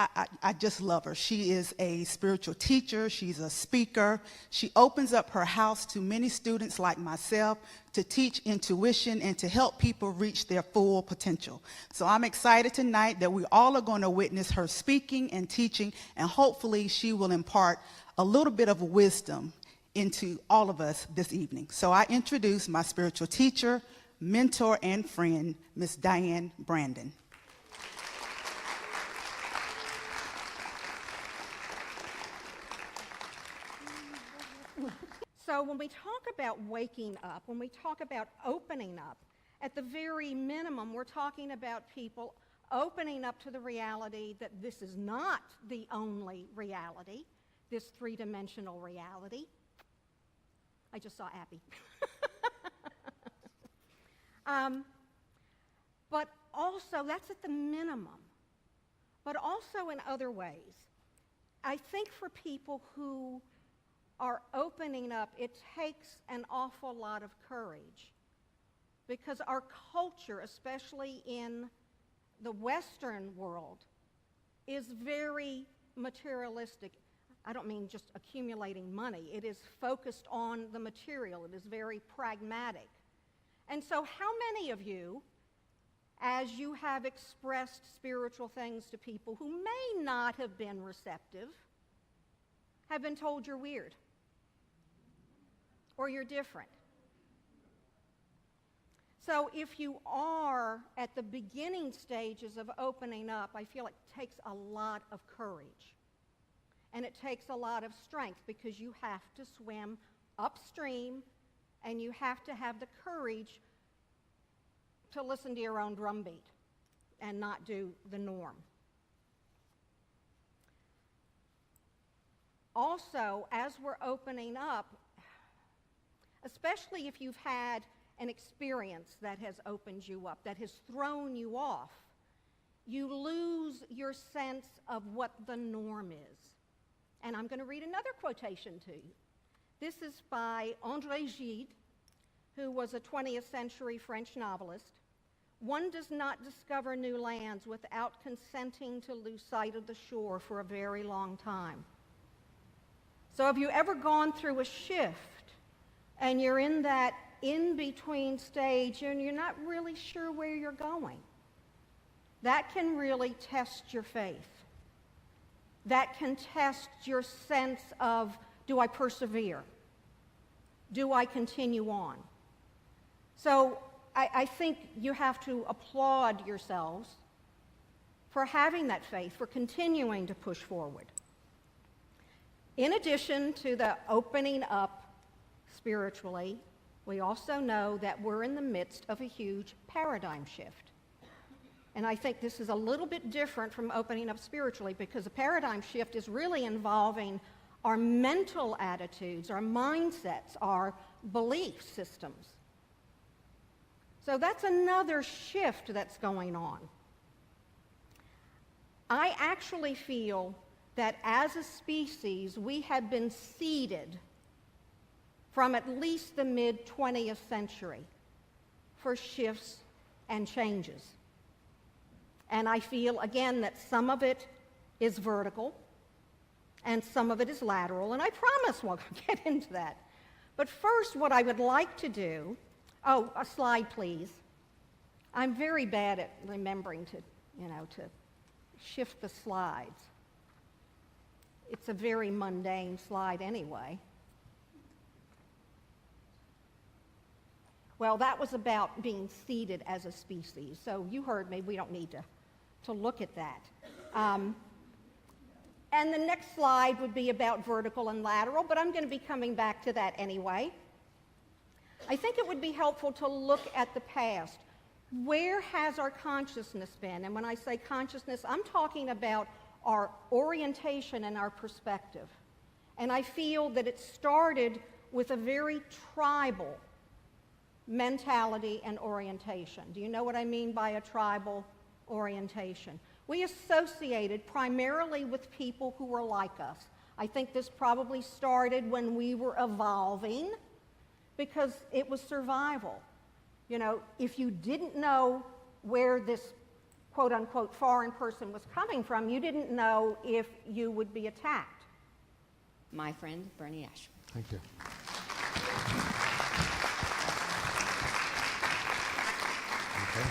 I just love her. She is a spiritual teacher. She's a speaker. She opens up her house to many students like myself to teach intuition and to help people reach their full potential. So I'm excited tonight that we all are going to witness her speaking and teaching, and hopefully she will impart a little bit of wisdom into all of us this evening. So I introduce my spiritual teacher, mentor, and friend, Miss Diane Brandon. So when we talk about waking up, when we talk about opening up, at the very minimum, we're talking about people opening up to the reality that this is not the only reality, this three-dimensional reality. I just saw Abby. But also, that's at the minimum. But also in other ways. I think for people who are opening up, it takes an awful lot of courage, because our culture, especially in the Western world, is very materialistic. I don't mean just accumulating money. It is focused on the material. It is very pragmatic. And so how many of you, as you have expressed spiritual things to people who may not have been receptive, have been told you're weird or you're different? So if you are at the beginning stages of opening up, I feel it takes a lot of courage. And it takes a lot of strength, because you have to swim upstream and you have to have the courage to listen to your own drumbeat and not do the norm. Also, as we're opening up, especially if you've had an experience that has opened you up, that has thrown you off, you lose your sense of what the norm is. And I'm going to read another quotation to you. This is by André Gide, who was a 20th century French novelist. One does not discover new lands without consenting to lose sight of the shore for a very long time. So have you ever gone through a shift and you're in that in-between stage and you're not really sure where you're going? That can really test your faith. That can test your sense of, do I persevere? Do I continue on? So I think you have to applaud yourselves for having that faith, for continuing to push forward. In addition to the opening up spiritually, we also know that we're in the midst of a huge paradigm shift. And I think this is a little bit different from opening up spiritually, because a paradigm shift is really involving our mental attitudes, our mindsets, our belief systems. So that's another shift that's going on. I actually feel that as a species, we have been seeded from at least the mid-20th century for shifts and changes. And I feel, again, that some of it is vertical and some of it is lateral, and I promise we'll get into that. But first, what I would like to do, oh, a slide, please. I'm very bad at remembering to shift the slides. It's a very mundane slide anyway. Well, that was about being seeded as a species. So you heard me. We don't need to look at that. And the next slide would be about vertical and lateral, but I'm going to be coming back to that anyway. I think it would be helpful to look at the past. Where has our consciousness been? And when I say consciousness, I'm talking about our orientation and our perspective. And I feel that it started with a very tribal mentality and orientation. Do you know what I mean by a tribal orientation? We associated primarily with people who were like us. I think this probably started when we were evolving, because it was survival. You know, if you didn't know where this quote-unquote foreign person was coming from, you didn't know if you would be attacked. My friend, Bernie Ashman. Thank you. Okay.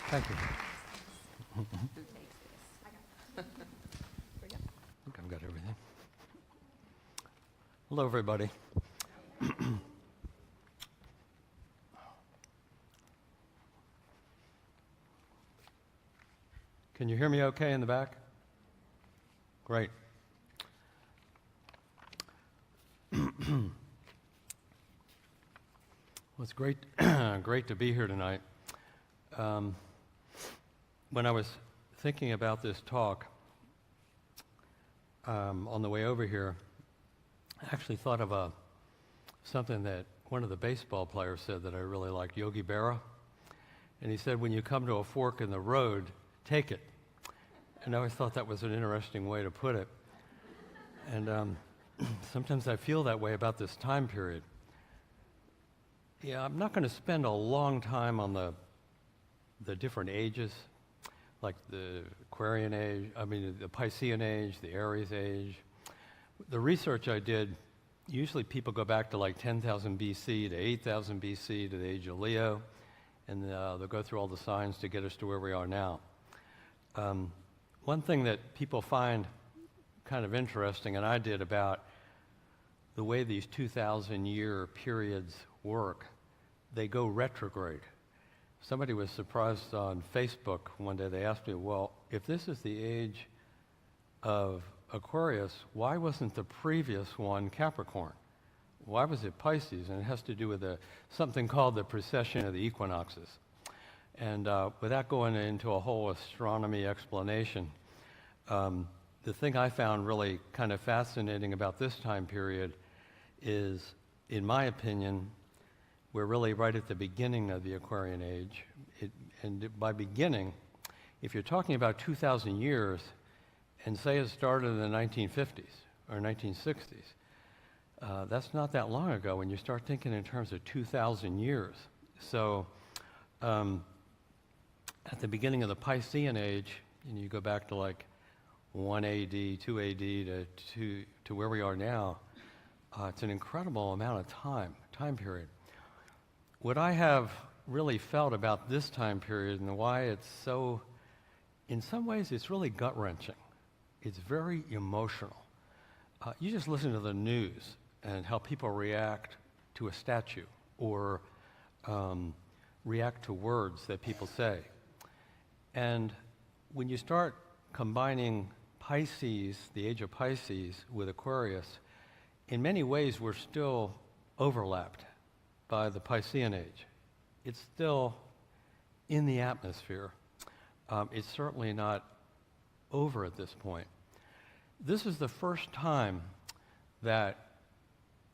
Thank you. Who takes this? I think I've got everything. Hello, everybody. Can you hear me okay in the back? Great. Well, it's great, great to be here tonight. When I was thinking about this talk on the way over here, I actually thought of something that one of the baseball players said that I really liked, Yogi Berra. And he said, when you come to a fork in the road, take it. And I always thought that was an interesting way to put it. And sometimes I feel that way about this time period. Yeah, I'm not going to spend a long time on the different ages, like the Aquarian age, the Piscean age, the Aries age. The research I did, usually people go back to like 10,000 BC to 8,000 BC to the age of Leo, and they'll go through all the signs to get us to where we are now. One thing that people find kind of interesting, and I did, about the way these 2,000-year periods work, they go retrograde. Somebody was surprised on Facebook one day. They asked me, well, if this is the age of Aquarius, why wasn't the previous one Capricorn? Why was it Pisces? And it has to do with something called the precession of the equinoxes. And without going into a whole astronomy explanation, the thing I found really kind of fascinating about this time period is, in my opinion, we're really right at the beginning of the Aquarian age. And by beginning, if you're talking about 2,000 years, and say it started in the 1950s or 1960s, that's not that long ago when you start thinking in terms of 2,000 years. So at the beginning of the Piscean age, and you go back to like 1 AD, 2 AD to where we are now, it's an incredible amount of time period. What I have really felt about this time period and why it's so, in some ways, it's really gut-wrenching. It's very emotional. You just listen to the news and how people react to a statue or react to words that people say. And when you start combining Pisces, the age of Pisces, with Aquarius, in many ways we're still overlapped by the Piscean age. It's still in the atmosphere. It's certainly not over at this point. This is the first time that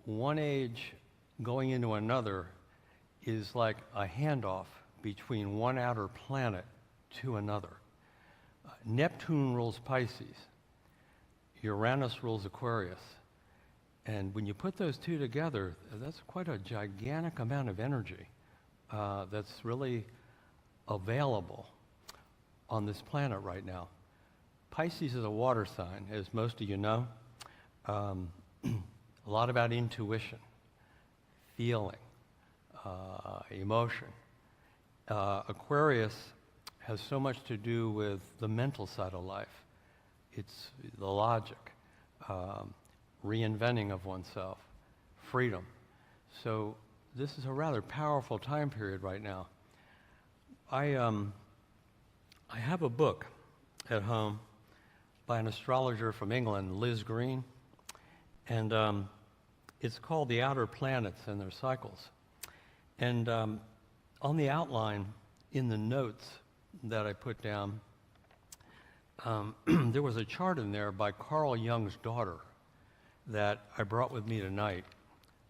one age going into another is like a handoff between one outer planet to another. Neptune rules Pisces. Uranus rules Aquarius. And when you put those two together, that's quite a gigantic amount of energy that's really available on this planet right now. Pisces is a water sign, as most of you know. A lot about intuition, feeling, emotion. Aquarius has so much to do with the mental side of life. It's the logic, reinventing of oneself, freedom. So this is a rather powerful time period right now. I have a book at home by an astrologer from England, Liz Green, and it's called The Outer Planets and Their Cycles. And on the outline, in the notes that I put down, there was a chart in there by Carl Jung's daughter that I brought with me tonight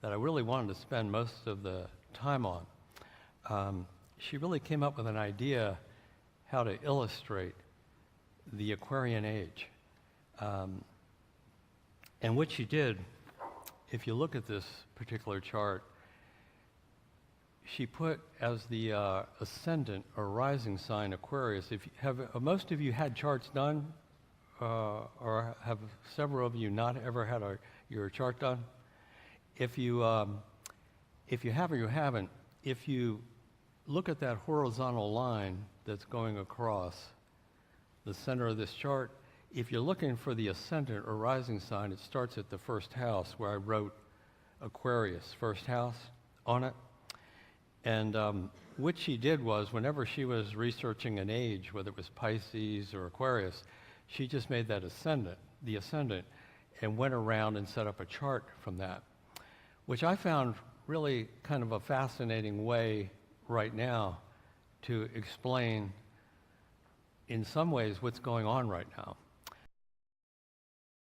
that I really wanted to spend most of the time on. She really came up with an idea how to illustrate the Aquarian age. And what she did, if you look at this particular chart, she put as the ascendant or rising sign Aquarius. If you have most of you had charts done, or have several of you not ever had your chart done? If you have or you haven't, if you look at that horizontal line that's going across the center of this chart, if you're looking for the ascendant or rising sign, it starts at the first house where I wrote Aquarius, first house, on it. And what she did was, whenever she was researching an age, whether it was Pisces or Aquarius, she just made that the ascendant, and went around and set up a chart from that, which I found really kind of a fascinating way right now to explain, in some ways, what's going on right now.